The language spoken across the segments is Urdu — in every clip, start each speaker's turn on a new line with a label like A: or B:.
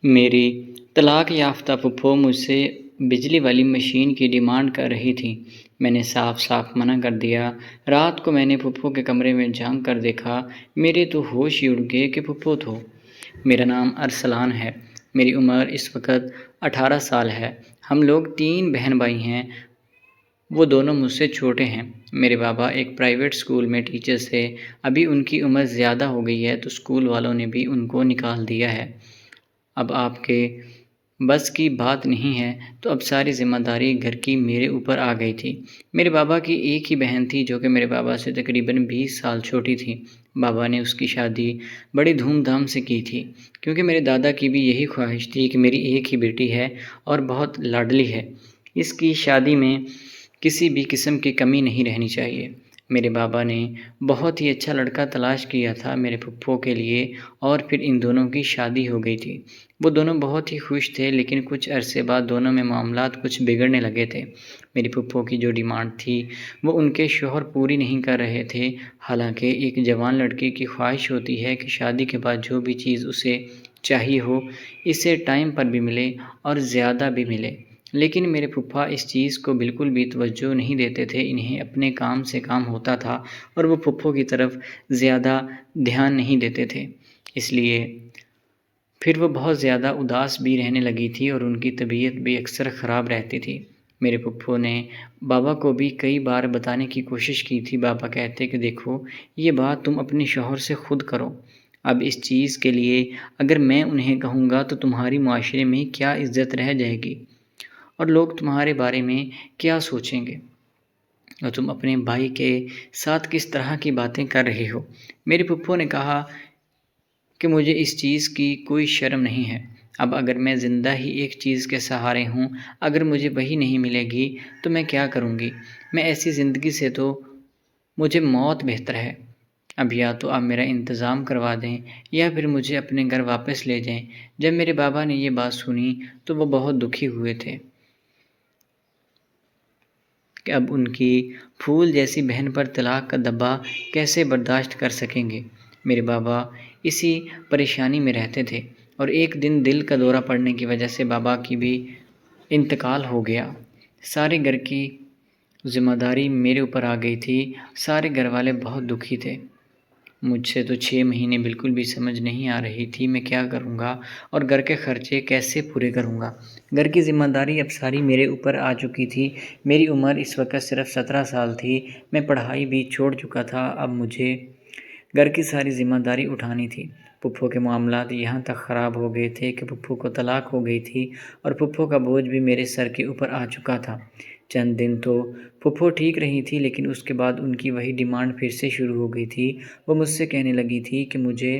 A: میری طلاق یافتہ پھوپھو مجھ سے بجلی والی مشین کی ڈیمانڈ کر رہی تھی۔ میں نے صاف صاف منع کر دیا۔ رات کو میں نے پھوپھو کے کمرے میں جھانک کر دیکھا، میرے تو ہوش ہی اڑ گئے کہ پھوپھو تو۔ میرا نام ارسلان ہے۔ میری عمر اس وقت 18 سال ہے۔ ہم لوگ 3 بہن بھائی ہیں۔ وہ دونوں مجھ سے چھوٹے ہیں۔ میرے بابا ایک پرائیویٹ اسکول میں ٹیچر تھے۔ ابھی ان کی عمر زیادہ ہو گئی ہے تو اسکول والوں نے بھی ان کو نکال دیا ہے۔ اب آپ کے بس کی بات نہیں ہے تو اب ساری ذمہ داری گھر کی میرے اوپر آ گئی تھی۔ میرے بابا کی ایک ہی بہن تھی جو کہ میرے بابا سے تقریباً 20 سال چھوٹی تھی۔ بابا نے اس کی شادی بڑی دھوم دھام سے کی تھی، کیونکہ میرے دادا کی بھی یہی خواہش تھی کہ میری ایک ہی بیٹی ہے اور بہت لاڈلی ہے، اس کی شادی میں کسی بھی قسم کی کمی نہیں رہنی چاہیے۔ میرے بابا نے بہت ہی اچھا لڑکا تلاش کیا تھا میرے پھپھو کے لیے، اور پھر ان دونوں کی شادی ہو گئی تھی۔ وہ دونوں بہت ہی خوش تھے، لیکن کچھ عرصے بعد دونوں میں معاملات کچھ بگڑنے لگے تھے۔ میری پھپھو کی جو ڈیمانڈ تھی وہ ان کے شوہر پوری نہیں کر رہے تھے۔ حالانکہ ایک جوان لڑکی کی خواہش ہوتی ہے کہ شادی کے بعد جو بھی چیز اسے چاہیے ہو اسے ٹائم پر بھی ملے اور زیادہ بھی ملے، لیکن میرے پھپھا اس چیز کو بالکل بھی توجہ نہیں دیتے تھے۔ انہیں اپنے کام سے کام ہوتا تھا اور وہ پھپھو کی طرف زیادہ دھیان نہیں دیتے تھے، اس لیے پھر وہ بہت زیادہ اداس بھی رہنے لگی تھی اور ان کی طبیعت بھی اکثر خراب رہتی تھی۔ میرے پھپھو نے بابا کو بھی کئی بار بتانے کی کوشش کی تھی۔ بابا کہتے کہ دیکھو، یہ بات تم اپنے شوہر سے خود کرو۔ اب اس چیز کے لیے اگر میں انہیں کہوں گا تو تمہاری معاشرے میں کیا عزت رہ جائے گی اور لوگ تمہارے بارے میں کیا سوچیں گے، اور تم اپنے بھائی کے ساتھ کس طرح کی باتیں کر رہے ہو۔ میرے پھپھو نے کہا کہ مجھے اس چیز کی کوئی شرم نہیں ہے۔ اب اگر میں زندہ ہی ایک چیز کے سہارے ہوں، اگر مجھے وہی نہیں ملے گی تو میں کیا کروں گی؟ میں ایسی زندگی سے تو مجھے موت بہتر ہے۔ اب یا تو آپ میرا انتظام کروا دیں یا پھر مجھے اپنے گھر واپس لے جائیں۔ جب میرے بابا نے یہ بات سنی تو وہ بہت دکھی ہوئے تھے کہ اب ان کی پھول جیسی بہن پر طلاق کا دبا کیسے برداشت کر سکیں گے۔ میرے بابا اسی پریشانی میں رہتے تھے اور ایک دن دل کا دورہ پڑنے کی وجہ سے بابا کی بھی انتقال ہو گیا۔ سارے گھر کی ذمہ داری میرے اوپر آ گئی تھی۔ سارے گھر والے بہت دکھی تھے۔ مجھ سے تو 6 مہینے بالکل بھی سمجھ نہیں آ رہی تھی میں کیا کروں گا اور گھر کے خرچے کیسے پورے کروں گا۔ گھر کی ذمہ داری اب ساری میرے اوپر آ چکی تھی۔ میری عمر اس وقت صرف 17 سال تھی۔ میں پڑھائی بھی چھوڑ چکا تھا۔ اب مجھے گھر کی ساری ذمہ داری اٹھانی تھی۔ پھپھو کے معاملات یہاں تک خراب ہو گئے تھے کہ پھپھو کو طلاق ہو گئی تھی اور پھپھو کا بوجھ بھی میرے سر کے اوپر آ چکا تھا۔ چند دن تو پھپھو ٹھیک رہی تھی، لیکن اس کے بعد ان کی وہی ڈیمانڈ پھر سے شروع ہو گئی تھی۔ وہ مجھ سے کہنے لگی تھی کہ مجھے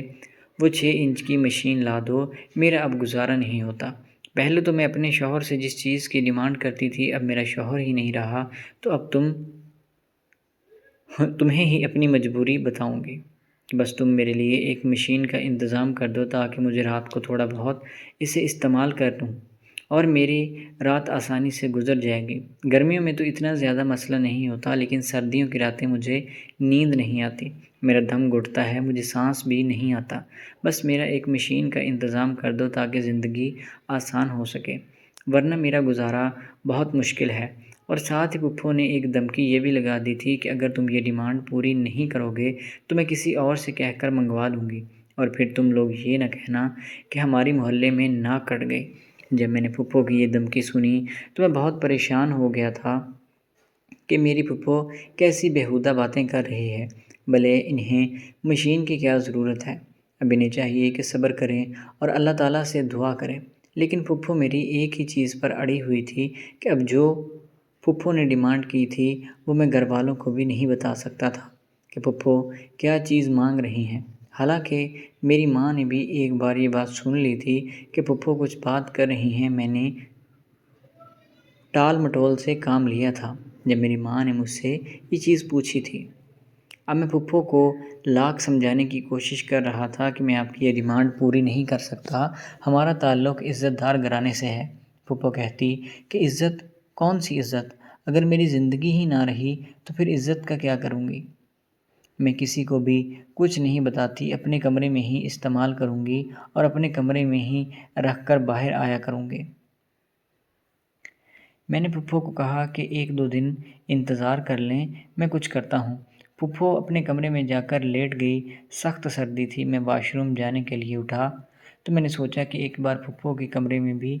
A: وہ 6 انچ کی مشین لا دو، میرا اب گزارا نہیں ہوتا۔ پہلے تو میں اپنے شوہر سے جس چیز کی ڈیمانڈ کرتی تھی، اب میرا شوہر ہی نہیں رہا تو اب تمہیں ہی اپنی مجبوری بتاؤں گی کہ بس تم میرے لیے ایک مشین کا انتظام کر دو تاکہ مجھے رات کو تھوڑا بہت اسے استعمال کر لوں اور میری رات آسانی سے گزر جائے گی۔ گرمیوں میں تو اتنا زیادہ مسئلہ نہیں ہوتا، لیکن سردیوں کی راتیں مجھے نیند نہیں آتی، میرا دم گھٹتا ہے، مجھے سانس بھی نہیں آتا۔ بس میرا ایک مشین کا انتظام کر دو تاکہ زندگی آسان ہو سکے، ورنہ میرا گزارا بہت مشکل ہے۔ اور ساتھ ہی پھپھو نے ایک دھمکی یہ بھی لگا دی تھی کہ اگر تم یہ ڈیمانڈ پوری نہیں کرو گے تو میں کسی اور سے کہہ کر منگوا دوں گی، اور پھر تم لوگ یہ نہ کہنا کہ ہماری محلے میں ناک کٹ گئی۔ جب میں نے پھپھو کی یہ دھمکی سنی تو میں بہت پریشان ہو گیا تھا کہ میری پھپھو کیسی بیہودہ باتیں کر رہی ہے۔ بھلے انہیں مشین کی کیا ضرورت ہے، اب انہیں چاہیے کہ صبر کریں اور اللہ تعالیٰ سے دعا کریں۔ لیکن پھپھو میری ایک ہی چیز پر اڑی ہوئی تھی کہ اب جو پھپھو نے ڈیمانڈ کی تھی وہ میں گھر والوں کو بھی نہیں بتا سکتا تھا کہ پھپھو کیا چیز مانگ رہی ہیں۔ حالانکہ میری ماں نے بھی ایک بار یہ بات سن لی تھی کہ پھپھو کچھ بات کر رہی ہیں۔ میں نے ٹال مٹول سے کام لیا تھا جب میری ماں نے مجھ سے یہ چیز پوچھی تھی۔ اب میں پھپھو کو لاکھ سمجھانے کی کوشش کر رہا تھا کہ میں آپ کی یہ ڈیمانڈ پوری نہیں کر سکتا، ہمارا تعلق عزت دار گھرانے سے ہے۔ پھپھو کہتی کہ عزت؟ کون سی عزت؟ اگر میری زندگی ہی نہ رہی تو پھر عزت کا کیا کروں گی؟ میں کسی کو بھی کچھ نہیں بتاتی، اپنے کمرے میں ہی استعمال کروں گی اور اپنے کمرے میں ہی رکھ کر باہر آیا کروں گی۔ میں نے پھپھو کو کہا کہ 1-2 دن انتظار کر لیں، میں کچھ کرتا ہوں۔ پھپھو اپنے کمرے میں جا کر لیٹ گئی۔ سخت سردی تھی۔ میں واش روم جانے کے لیے اٹھا تو میں نے سوچا کہ ایک بار پھپھو کے کمرے میں بھی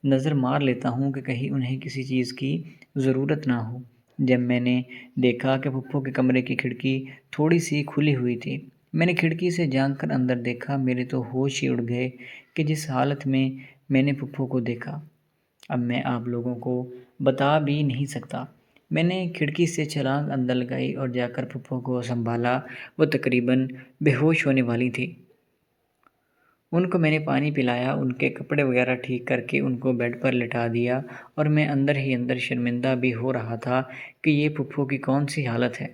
A: نظر مار لیتا ہوں کہ کہیں انہیں کسی چیز کی ضرورت نہ ہو۔ جب میں نے دیکھا کہ پھپھو کے کمرے کی کھڑکی تھوڑی سی کھلی ہوئی تھی، میں نے کھڑکی سے جھانک کر اندر دیکھا۔ میرے تو ہوش ہی اڑ گئے کہ جس حالت میں نے پھپھو کو دیکھا، اب میں آپ لوگوں کو بتا بھی نہیں سکتا۔ میں نے کھڑکی سے چھلانگ اندر لگائی اور جا کر پھپھو کو سنبھالا۔ وہ تقریباً بے ہوش ہونے والی تھی۔ ان کو میں نے پانی پلایا، ان کے کپڑے وغیرہ ٹھیک کر کے ان کو بیڈ پر لٹا دیا اور میں اندر ہی اندر شرمندہ بھی ہو رہا تھا کہ یہ پھپھو کی کون سی حالت ہے۔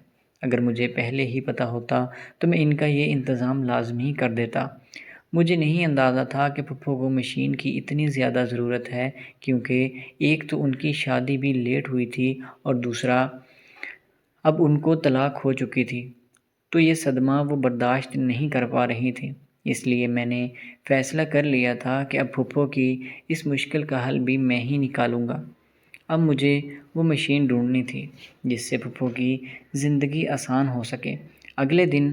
A: اگر مجھے پہلے ہی پتہ ہوتا تو میں ان کا یہ انتظام لازمی کر دیتا۔ مجھے نہیں اندازہ تھا کہ پھپھو کو مشین کی اتنی زیادہ ضرورت ہے، کیونکہ ایک تو ان کی شادی بھی لیٹ ہوئی تھی اور دوسرا اب ان کو طلاق ہو چکی تھی، تو یہ صدمہ وہ برداشت نہیں کر پا رہی تھی۔ اس لیے میں نے فیصلہ کر لیا تھا کہ اب پھپھو کی اس مشکل کا حل بھی میں ہی نکالوں گا۔ اب مجھے وہ مشین ڈھونڈنی تھی جس سے پھپھو کی زندگی آسان ہو سکے۔ اگلے دن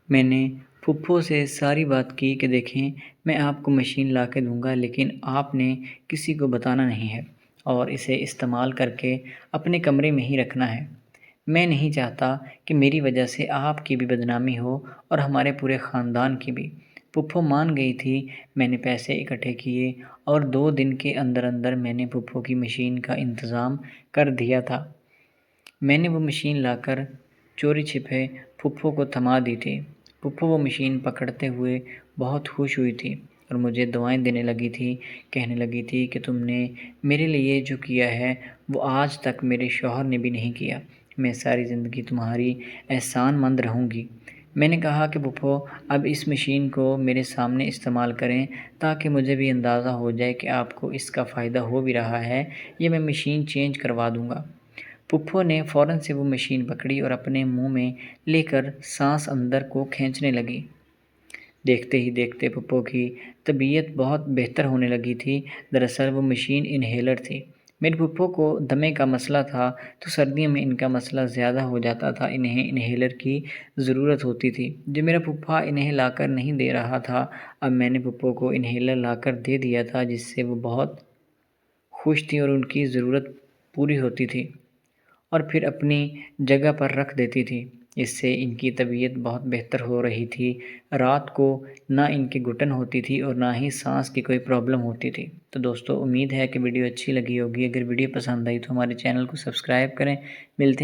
A: میں نے پھپھو سے ساری بات کی کہ دیکھیں، میں آپ کو مشین لا کے دوں گا، لیکن آپ نے کسی کو بتانا نہیں ہے اور اسے استعمال کر کے اپنے کمرے میں ہی رکھنا ہے۔ میں نہیں چاہتا کہ میری وجہ سے آپ کی بھی بدنامی ہو اور ہمارے پورے خاندان کی بھی۔ پھپھو مان گئی تھی۔ میں نے پیسے اکٹھے کیے اور 2 دن کے اندر اندر میں نے پھپھو کی مشین کا انتظام کر دیا تھا۔ میں نے وہ مشین لا کر چوری چھپے پھپھو کو تھما دی تھی۔ پھپھو وہ مشین پکڑتے ہوئے بہت خوش ہوئی تھی اور مجھے دعائیں دینے لگی تھی، کہنے لگی تھی کہ تم نے میرے لیے جو کیا ہے وہ آج تک میرے شوہر نے بھی نہیں کیا۔ میں ساری زندگی تمہاری احسان مند رہوں گی۔ میں نے کہا کہ پھپھو اب اس مشین کو میرے سامنے استعمال کریں تاکہ مجھے بھی اندازہ ہو جائے کہ آپ کو اس کا فائدہ ہو بھی رہا ہے یا میں مشین چینج کروا دوں گا۔ پھپھو نے فوراً سے وہ مشین پکڑی اور اپنے منہ میں لے کر سانس اندر کو کھینچنے لگی۔ دیکھتے ہی دیکھتے پھپھو کی طبیعت بہت بہتر ہونے لگی تھی۔ دراصل وہ مشین انہیلر تھی۔ میری پھپھو کو دمے کا مسئلہ تھا تو سردیوں میں ان کا مسئلہ زیادہ ہو جاتا تھا، انہیں انہیلر کی ضرورت ہوتی تھی جو میرا پھپھا انہیں لا کر نہیں دے رہا تھا۔ اب میں نے پھپھو کو انہیلر لا کر دے دیا تھا جس سے وہ بہت خوش تھی اور ان کی ضرورت پوری ہوتی تھی اور پھر اپنی جگہ پر رکھ دیتی تھی۔ اس سے ان کی طبیعت بہت بہتر ہو رہی تھی۔ رات کو نہ ان کی گھٹن ہوتی تھی اور نہ ہی سانس کی کوئی پرابلم ہوتی تھی۔ تو دوستو، امید ہے کہ ویڈیو اچھی لگی ہوگی۔ اگر ویڈیو پسند آئی تو ہمارے چینل کو سبسکرائب کریں۔ ملتے ہیں